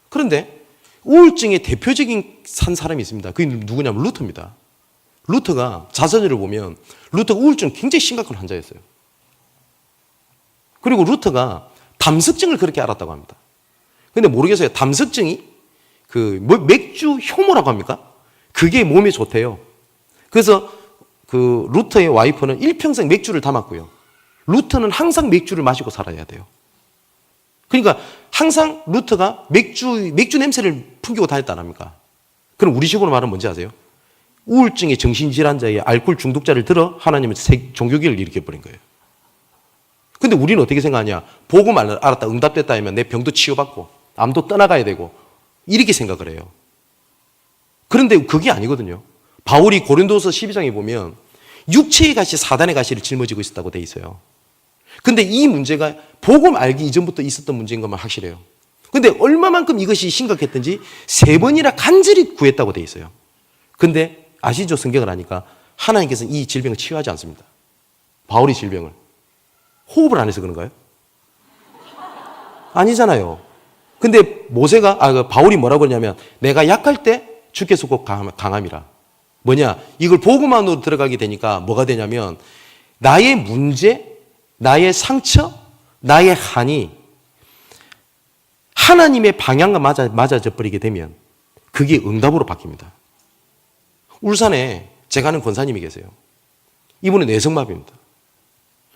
그런데 우울증의 대표적인 산 사람이 있습니다. 그게 누구냐면 루터입니다. 루터가 자서전을 보면 루터가 우울증 굉장히 심각한 환자였어요. 그리고 루터가 담석증을 그렇게 알았다고 합니다. 근데 모르겠어요. 담석증이 맥주 효모라고 합니까? 그게 몸에 좋대요. 그래서 그 루터의 와이프는 일평생 맥주를 담았고요. 루터는 항상 맥주를 마시고 살아야 돼요. 그러니까 항상 루터가 맥주 냄새를 풍기고 다녔다는 합니까? 그럼 우리식으로 말하면 뭔지 아세요? 우울증의 정신질환자의 알코올 중독자를 들어 하나님은 종교기를 일으켜버린 거예요. 근데 우리는 어떻게 생각하냐? 복음 알았다, 응답됐다 하면 내 병도 치유받고 암도 떠나가야 되고 이렇게 생각을 해요. 그런데 그게 아니거든요. 바울이 고린도서 12장에 보면 육체의 가시, 사단의 가시를 짊어지고 있었다고 돼 있어요. 근데 이 문제가 복음 알기 이전부터 있었던 문제인 것만 확실해요. 근데 얼마만큼 이것이 심각했던지 3번이나 간절히 구했다고 돼 있어요. 근데 아시죠? 성경을 하니까 하나님께서는 이 질병을 치유하지 않습니다. 바울이 질병을. 호흡을 안 해서 그런가요? 아니잖아요. 근데 바울이 뭐라고 그러냐면 내가 약할 때 주께서 꼭 강함이라. 뭐냐? 이걸 복음 안으로 들어가게 되니까 뭐가 되냐면 나의 문제, 나의 상처, 나의 한이 하나님의 방향과 맞아져 버리게 되면 그게 응답으로 바뀝니다. 울산에 제가 아는 권사님이 계세요. 이분은 뇌성마비입니다.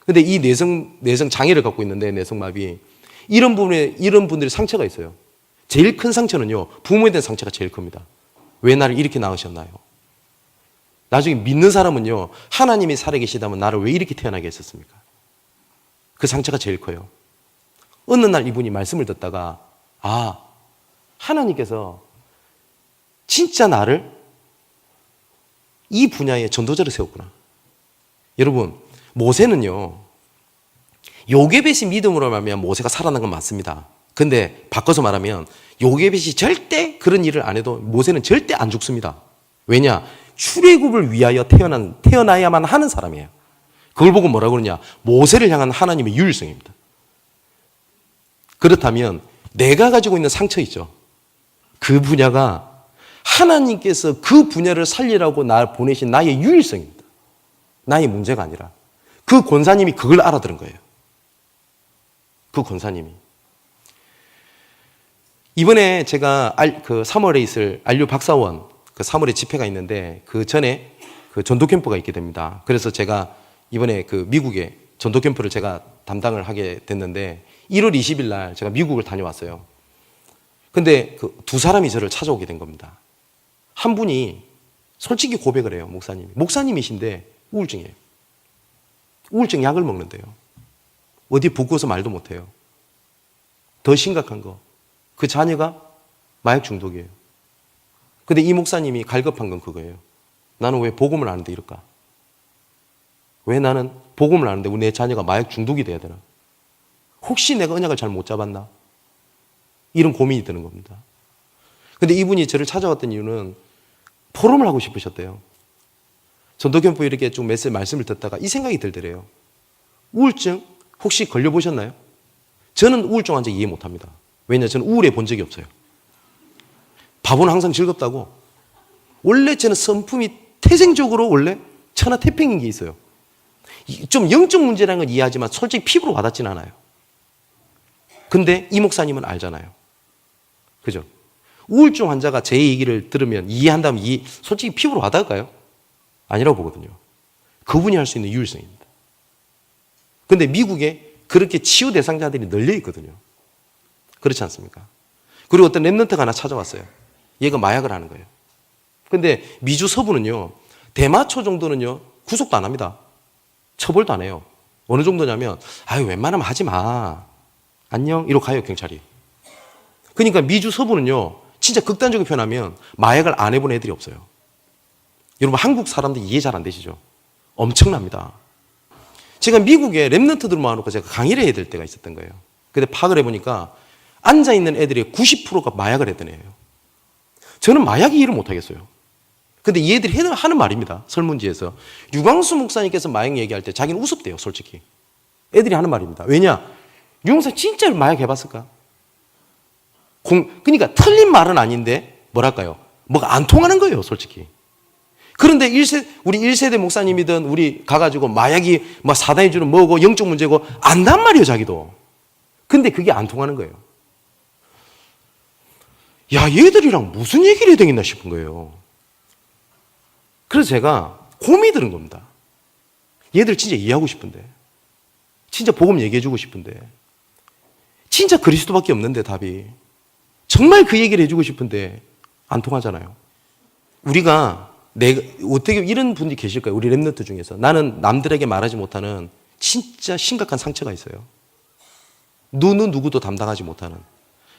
근데 이 뇌성 장애를 갖고 있는데 뇌성마비 이런 분들이 상처가 있어요. 제일 큰 상처는요, 부모에 대한 상처가 제일 큽니다. 왜 나를 이렇게 낳으셨나요? 나중에 믿는 사람은요, 하나님이 살아계시다면 나를 왜 이렇게 태어나게 했었습니까? 그 상처가 제일 커요. 어느 날 이분이 말씀을 듣다가 하나님께서 진짜 나를 이 분야에 전도자로 세웠구나. 여러분, 모세는요, 요게벳이 믿음으로 말하면 모세가 살아난 건 맞습니다. 근데 바꿔서 말하면 요게벳이 절대 그런 일을 안 해도 모세는 절대 안 죽습니다. 왜냐? 출애굽을 위하여 태어나야만 하는 사람이에요. 그걸 보고 뭐라고 그러냐? 모세를 향한 하나님의 유일성입니다. 그렇다면 내가 가지고 있는 상처 있죠? 그 분야가 하나님께서 그 분야를 살리라고 날 보내신 나의 유일성입니다. 나의 문제가 아니라. 그 권사님이 그걸 알아들은 거예요. 그 권사님이. 이번에 제가 3월에 있을 안류 박사원 3월에 집회가 있는데 그 전에 그 전도 캠프가 있게 됩니다. 그래서 제가 이번에 그 미국에 전도 캠프를 제가 담당을 하게 됐는데 1월 20일 날 제가 미국을 다녀왔어요. 근데 그 2사람이 저를 찾아오게 된 겁니다. 한 분이 솔직히 고백을 해요, 목사님이. 목사님이신데 우울증이에요. 우울증 약을 먹는데요. 어디 붓고서 말도 못해요. 더 심각한 거, 그 자녀가 마약 중독이에요. 근데 이 목사님이 갈급한 건 그거예요. 나는 왜 복음을 아는데 이럴까? 왜 나는 복음을 아는데 내 자녀가 마약 중독이 돼야 되나? 혹시 내가 언약을 잘 못 잡았나? 이런 고민이 드는 겁니다. 근데 이분이 저를 찾아왔던 이유는 포럼을 하고 싶으셨대요. 전도캠프 이렇게 좀 말씀을 듣다가 이 생각이 들더래요. 우울증 혹시 걸려보셨나요? 저는 우울증 환자 이해 못합니다. 왜냐, 저는 우울해 본 적이 없어요. 바보는 항상 즐겁다고. 원래 저는 성품이 태생적으로 원래 천하태평인 게 있어요. 좀 영적 문제라는 건 이해하지만 솔직히 피부로 와닿지는 않아요. 근데 이 목사님은 알잖아요. 그죠? 우울증 환자가 제 얘기를 들으면 이해한다면 솔직히 피부로 와닿을까요? 아니라고 보거든요. 그분이 할 수 있는 유일성입니다. 근데 미국에 그렇게 치유 대상자들이 널려 있거든요. 그렇지 않습니까? 그리고 어떤 랩런트가 하나 찾아왔어요. 얘가 마약을 하는 거예요. 근데 미주 서부는요, 대마초 정도는요, 구속도 안 합니다. 처벌도 안 해요. 어느 정도냐면, 웬만하면 하지 마. 안녕? 이러고 가요, 경찰이. 그러니까 미주 서부는요, 진짜 극단적으로 표현하면 마약을 안 해본 애들이 없어요. 여러분, 한국 사람들 이해 잘 안 되시죠? 엄청납니다. 제가 미국에 랩런트들 모아놓고 제가 강의를 해야 될 때가 있었던 거예요. 근데 파악을 해보니까 앉아있는 애들의 90%가 마약을 했던 애예요. 저는 마약 이해를 못하겠어요. 근데 이 애들이 하는 말입니다. 설문지에서. 유광수 목사님께서 마약 얘기할 때 자기는 우습대요, 솔직히. 애들이 하는 말입니다. 왜냐? 유광수 진짜 마약 해봤을까? 그러니까 틀린 말은 아닌데 뭐랄까요? 뭐가 안 통하는 거예요, 솔직히. 그런데 우리 1세대 목사님이든 우리 가가지고 마약이 사단이 주는 뭐고 영적 문제고 안단 말이에요, 자기도. 근데 그게 안 통하는 거예요. 야, 얘들이랑 무슨 얘기를 해야 되겠나 싶은 거예요. 그래서 제가 고민이 드는 겁니다. 얘들 진짜 이해하고 싶은데, 진짜 복음 얘기해주고 싶은데, 진짜 그리스도밖에 없는데 답이. 정말 그 얘기를 해주고 싶은데 안 통하잖아요. 우리가 어떻게 이런 분들이 계실까요? 우리 랩런트 중에서. 나는 남들에게 말하지 못하는 진짜 심각한 상처가 있어요. 누구도 담당하지 못하는.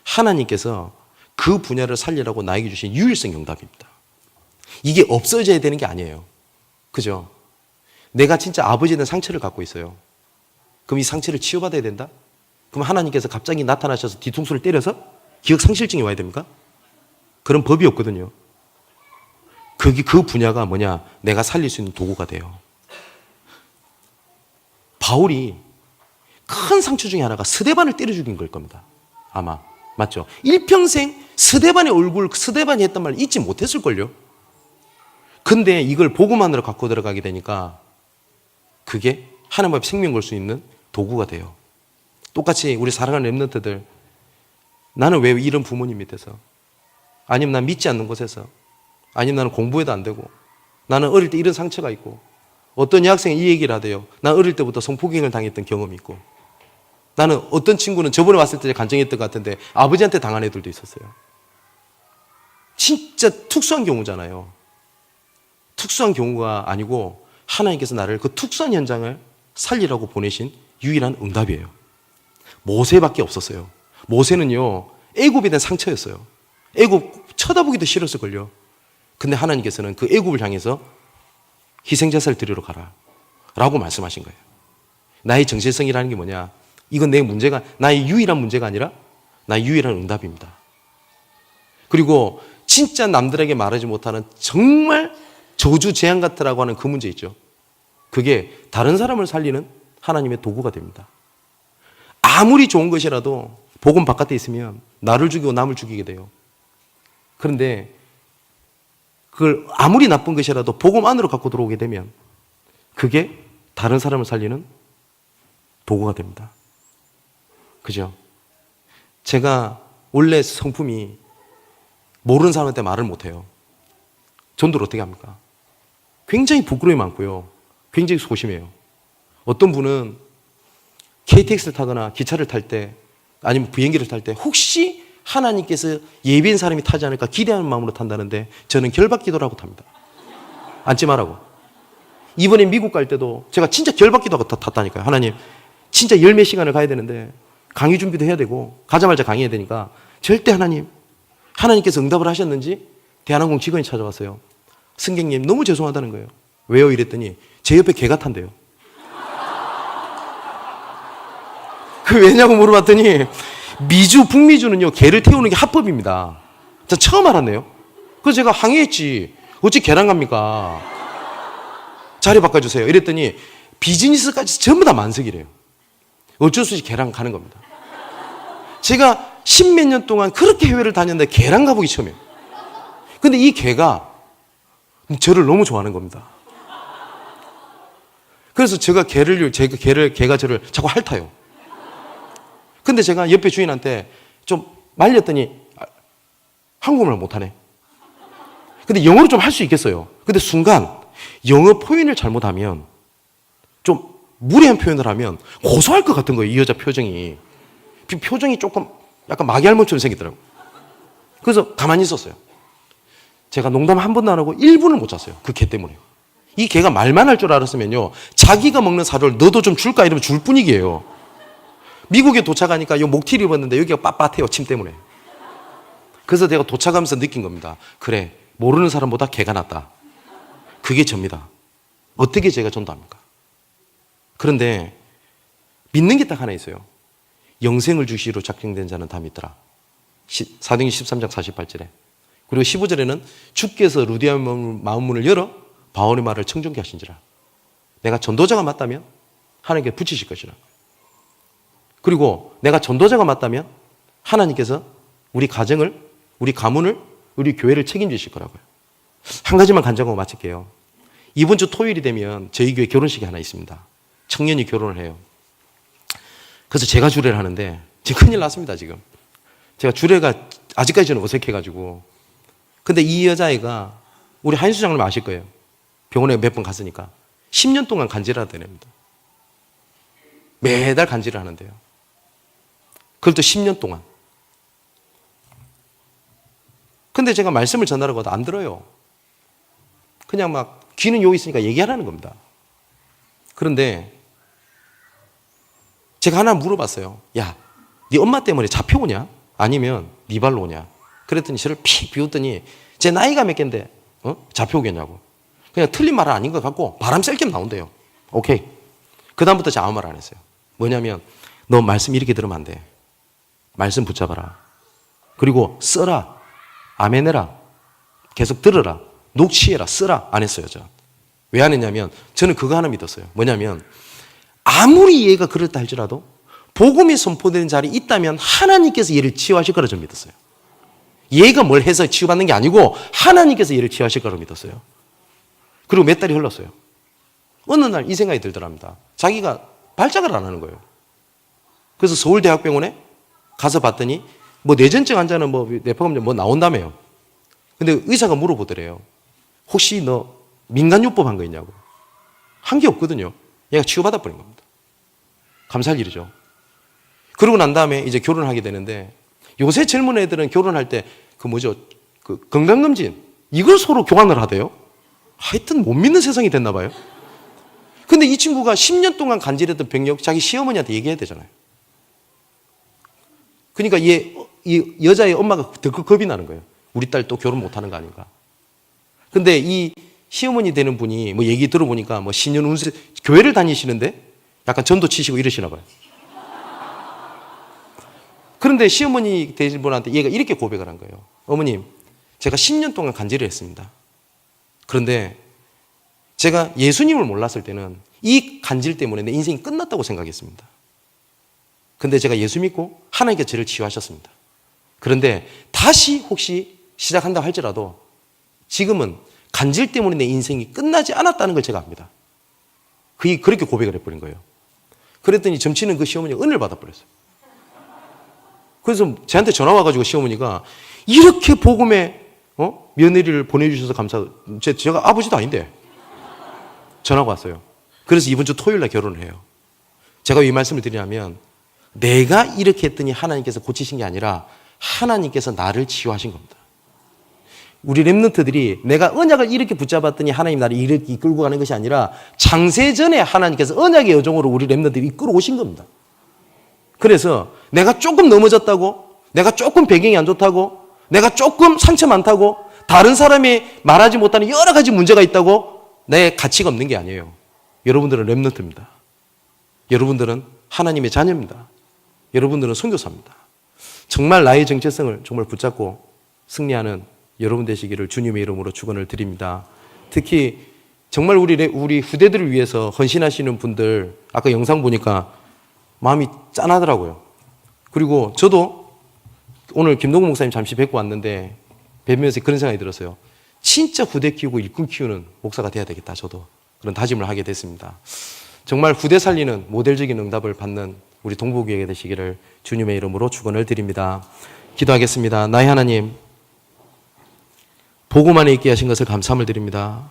하나님께서 그 분야를 살리라고 나에게 주신 유일성 응답입니다. 이게 없어져야 되는 게 아니에요. 그죠? 내가 진짜 아버지에 대한 상처를 갖고 있어요. 그럼 이 상처를 치유받아야 된다? 그럼 하나님께서 갑자기 나타나셔서 뒤통수를 때려서 기억 상실증이 와야 됩니까? 그런 법이 없거든요. 그 분야가 뭐냐? 내가 살릴 수 있는 도구가 돼요. 바울이 큰 상처 중에 하나가 스데반을 때려 죽인 걸 겁니다. 아마. 맞죠? 일평생 스데반의 얼굴, 스데반이 했던 말 잊지 못했을걸요? 근데 이걸 복음만으로 갖고 들어가게 되니까 그게 하나님 앞에 생명 걸 수 있는 도구가 돼요. 똑같이 우리 사랑하는 랩런트들, 나는 왜 이런 부모님 밑에서, 아니면 난 믿지 않는 곳에서, 아니면 나는 공부해도 안 되고, 나는 어릴 때 이런 상처가 있고, 어떤 여학생이 이 얘기를 하대요. 난 어릴 때부터 성폭행을 당했던 경험이 있고, 나는 어떤 친구는 저번에 왔을 때 간증했던 것 같은데 아버지한테 당한 애들도 있었어요. 진짜 특수한 경우잖아요. 특수한 경우가 아니고 하나님께서 나를 그 특수한 현장을 살리라고 보내신 유일한 응답이에요. 모세밖에 없었어요. 모세는요, 애굽에 대한 상처였어요. 애굽 쳐다보기도 싫었을걸요. 근데 하나님께서는 그 애굽을 향해서 희생제사를 드리러 가라 라고 말씀하신 거예요. 나의 정체성이라는 게 뭐냐? 이건 내 문제가, 나의 유일한 문제가 아니라 나의 유일한 응답입니다. 그리고 진짜 남들에게 말하지 못하는 정말 저주 재앙 같으라고 하는 그 문제 있죠. 그게 다른 사람을 살리는 하나님의 도구가 됩니다. 아무리 좋은 것이라도 복음 바깥에 있으면 나를 죽이고 남을 죽이게 돼요. 그런데 그걸 아무리 나쁜 것이라도 복음 안으로 갖고 들어오게 되면 그게 다른 사람을 살리는 도구가 됩니다. 그죠? 제가 원래 성품이 모르는 사람한테 말을 못해요. 전도를 어떻게 합니까? 굉장히 부끄러움이 많고요. 굉장히 소심해요. 어떤 분은 KTX를 타거나 기차를 탈 때 아니면 비행기를 탈 때 혹시 하나님께서 예비인 사람이 타지 않을까 기대하는 마음으로 탄다는데 저는 결박기도라고 탑니다. 앉지 말라고. 이번에 미국 갈 때도 제가 진짜 결박기도하고 탔다니까요. 하나님, 진짜 열 몇 시간을 가야 되는데 강의 준비도 해야 되고 가자마자 강의해야 되니까 절대 하나님께서 응답을 하셨는지 대한항공 직원이 찾아왔어요. 승객님 너무 죄송하다는 거예요. 왜요? 이랬더니 제 옆에 개가 탄대요. 그 왜냐고 물어봤더니 북미주는요 개를 태우는 게 합법입니다. 저 처음 알았네요. 그래서 제가 항의했지. 어찌 개랑 갑니까? 자리 바꿔주세요. 이랬더니 비즈니스까지 전부 다 만석이래요. 어쩔 수 없이 개랑 가는 겁니다. 제가 십몇 년 동안 그렇게 해외를 다녔는데 개랑 가보기 처음이에요. 근데 이 개가 저를 너무 좋아하는 겁니다. 그래서 제가 개가 저를 자꾸 핥아요. 근데 제가 옆에 주인한테 좀 말렸더니 한국말 못하네. 근데 영어로 좀 할 수 있겠어요. 근데 순간 영어 표현을 잘못하면 좀 무례한 표현을 하면 고소할 것 같은 거예요. 이 여자 표정이. 표정이 조금 약간 마귀할머니처럼 생기더라고요. 그래서 가만히 있었어요. 제가 농담 한 번도 안 하고 1분을 못 잤어요. 그 개 때문에. 이 개가 말만 할 줄 알았으면요. 자기가 먹는 사료를 너도 좀 줄까? 이러면 줄 뿐이게요. 미국에 도착하니까 이 목티를 입었는데 여기가 빳빳해요. 침 때문에. 그래서 내가 도착하면서 느낀 겁니다. 그래, 모르는 사람보다 개가 낫다. 그게 접니다. 어떻게 제가 전도합니까? 그런데 믿는 게 딱 하나 있어요. 영생을 주시로 작정된 자는 다 믿더라. 사도행전 13장 48절에. 그리고 15절에는 주께서 루디아의 마음문을 열어 바울의 말을 청정케 하신지라. 내가 전도자가 맞다면 하나님께 붙이실 것이라. 그리고 내가 전도자가 맞다면 하나님께서 우리 가정을, 우리 가문을, 우리 교회를 책임지실 거라고요. 한 가지만 간증하고 마칠게요. 이번 주 토요일이 되면 저희 교회 결혼식이 하나 있습니다. 청년이 결혼을 해요. 그래서 제가 주례를 하는데 지금 큰일 났습니다. 지금 제가 주례가 아직까지 저는 어색해가지고. 근데 이 여자애가 우리 한수 장님 아실 거예요. 병원에 몇 번 갔으니까 10년 동안 간질을 하더랍니다. 매달 간질을 하는데요. 그걸 또 10년 동안. 근데 제가 말씀을 전하라고 해도 안 들어요. 그냥 막 귀는 여기 있으니까 얘기하라는 겁니다. 그런데 제가 하나 물어봤어요. 야, 네 엄마 때문에 잡혀오냐? 아니면 네 발로 오냐? 그랬더니 저를 픽 비웃더니 제 나이가 몇 갠데 잡혀오겠냐고. 그냥 틀린 말은 아닌 것 같고 바람 쐴 겸 나온대요. 오케이. 그 다음부터 제가 아무 말 안 했어요. 뭐냐면 너 말씀 이렇게 들으면 안 돼. 말씀 붙잡아라. 그리고 써라. 아멘해라. 계속 들어라. 녹취해라. 쓰라. 안 했어요. 저. 왜 안 했냐면 저는 그거 하나 믿었어요. 뭐냐면 아무리 얘가 그렇다 할지라도 복음이 선포되는 자리에 있다면 하나님께서 얘를 치유하실 거라 좀 믿었어요. 얘가 뭘 해서 치유받는 게 아니고 하나님께서 얘를 치유하실 거라 믿었어요. 그리고 몇 달이 흘렀어요. 어느 날 이 생각이 들더랍니다. 자기가 발작을 안 하는 거예요. 그래서 서울대학병원에 가서 봤더니 뭐 뇌전증 환자는 뭐 뇌파검 뭐 나온다며요. 근데 의사가 물어보더래요. 혹시 너 민간요법 한 거 있냐고. 한 게 없거든요. 얘가 치유받아 버린 겁니다. 감사할 일이죠. 그러고 난 다음에 이제 결혼을 하게 되는데 요새 젊은 애들은 결혼할 때 그 뭐죠? 그 건강검진 이걸 서로 교환을 하대요. 하여튼 못 믿는 세상이 됐나 봐요. 근데 이 친구가 10년 동안 간질했던 병력 자기 시어머니한테 얘기해야 되잖아요. 그러니까 이 여자의 엄마가 더 겁이 나는 거예요. 우리 딸 또 결혼 못하는 거 아닌가. 근데 이 시어머니 되는 분이 뭐 얘기 들어보니까 뭐 신년 운세 교회를 다니시는데 약간 전도 치시고 이러시나 봐요. 그런데 시어머니 되신 분한테 얘가 이렇게 고백을 한 거예요. 어머님, 제가 10년 동안 간질을 했습니다. 그런데 제가 예수님을 몰랐을 때는 이 간질 때문에 내 인생이 끝났다고 생각했습니다. 근데 제가 예수 믿고 하나님께서 저를 치유하셨습니다. 그런데 다시 혹시 시작한다고 할지라도 지금은 간질 때문에 내 인생이 끝나지 않았다는 걸 제가 압니다. 그렇게 고백을 해버린 거예요. 그랬더니 점치는 그 시어머니가 은혜를 받아버렸어요. 그래서 저한테 전화 와가지고 시어머니가 이렇게 복음에 며느리를 보내주셔서 감사하고 제가 아버지도 아닌데 전화가 왔어요. 그래서 이번 주 토요일 날 결혼을 해요. 제가 이 말씀을 드리냐면 내가 이렇게 했더니 하나님께서 고치신 게 아니라 하나님께서 나를 치유하신 겁니다. 우리 랩런트들이 내가 언약을 이렇게 붙잡았더니 하나님 나를 이렇게 이끌고 가는 것이 아니라 창세전에 하나님께서 언약의 여정으로 우리 랩런트들이 이끌어 오신 겁니다. 그래서 내가 조금 넘어졌다고, 내가 조금 배경이 안 좋다고, 내가 조금 상처 많다고, 다른 사람이 말하지 못하는 여러 가지 문제가 있다고 내 가치가 없는 게 아니에요. 여러분들은 랩런트입니다. 여러분들은 하나님의 자녀입니다. 여러분들은 선교사입니다. 정말 나의 정체성을 정말 붙잡고 승리하는 여러분 되시기를 주님의 이름으로 축원을 드립니다. 특히 정말 우리 후대들을 위해서 헌신하시는 분들 아까 영상 보니까 마음이 짠하더라고요. 그리고 저도 오늘 김동국 목사님 잠시 뵙고 왔는데 뵈면서 그런 생각이 들었어요. 진짜 후대 키우고 일꾼 키우는 목사가 돼야 되겠다. 저도 그런 다짐을 하게 됐습니다. 정말 후대 살리는 모델적인 응답을 받는 우리 동북교회가 되시기를 주님의 이름으로 축원을 드립니다. 기도하겠습니다. 나의 하나님, 복음 안에 있게 하신 것을 감사함을 드립니다.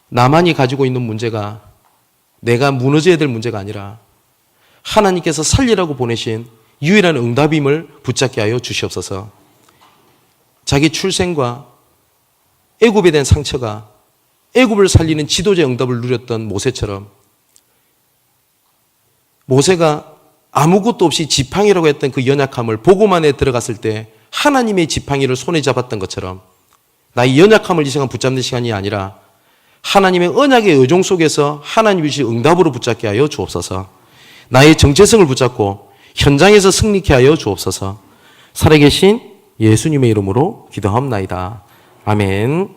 나만이 가지고 있는 문제가 내가 무너져야 될 문제가 아니라 하나님께서 살리라고 보내신 유일한 응답임을 붙잡게 하여 주시옵소서. 자기 출생과 애굽에 대한 상처가 애굽을 살리는 지도자의 응답을 누렸던 모세처럼 모세가 아무것도 없이 지팡이라고 했던 그 연약함을 복음 안에 들어갔을 때 하나님의 지팡이를 손에 잡았던 것처럼 나의 연약함을 이 시간 붙잡는 시간이 아니라 하나님의 언약의 여정 속에서 하나님이 주신 응답으로 붙잡게 하여 주옵소서. 나의 정체성을 붙잡고 현장에서 승리케 하여 주옵소서. 살아계신 예수님의 이름으로 기도하옵나이다. 아멘.